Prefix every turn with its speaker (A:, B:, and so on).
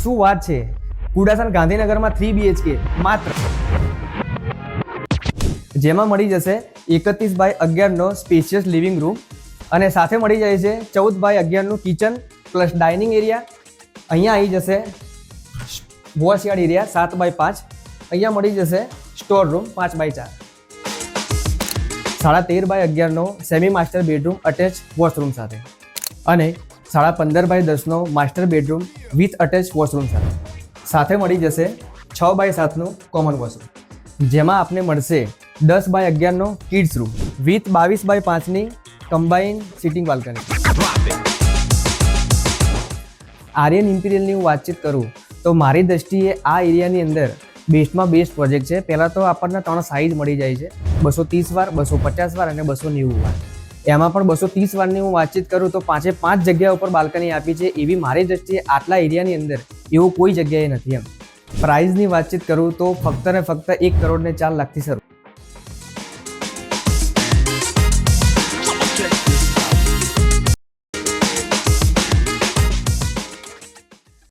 A: શું વાત છે, કુડાસન ગાંધીનગરમાં 3 BHK માત્ર, જેમાં મળી જશે 31x11નો સ્પેશિયસ લિવિંગ રૂમ અને સાથે મળી જાય છે 14x11નું કિચન પ્લસ ડાઇનિંગ એરિયા. અહીંયા આવી જશે વોશયાર્ડ એરિયા 7x5. અહીંયા મળી જશે સ્ટોર રૂમ 5x4. 13x11નો semi master bedroom attach washroom સાથે અને 15x10નો master bedroom with attach washroom સાથે મળી જશે 6x7નું કોમન વોશરૂમ, જેમાં આપને મળશે 10x11નો કિડ્સ રૂમ વિથ 22x5ની કમ્બાઇન સિટિંગ બાલ્કની. આર્યન ઇમ્પિરિયલની હું વાતચીત કરું તો મારી દ્રષ્ટિએ આ એરિયાની અંદર બેસ્ટમાં બેસ્ટ પ્રોજેક્ટ છે. પહેલાં તો આપણને 3 સાઇઝ મળી જાય છે, 230 વાર, 250 વાર અને 290 વાર. એમાં પણ 230 વારની હું વાતચીત કરું તો 5 જગ્યા ઉપર બાલ્કની આપી છે. એવી મારી દ્રષ્ટિએ આટલા એરિયાની અંદર એવું કોઈ જગ્યાએ નથી. એમ પ્રાઇઝની વાતચીત કરું તો ફક્ત ને ફક્ત 1 કરોડ ને 4 લાખથી શરૂ.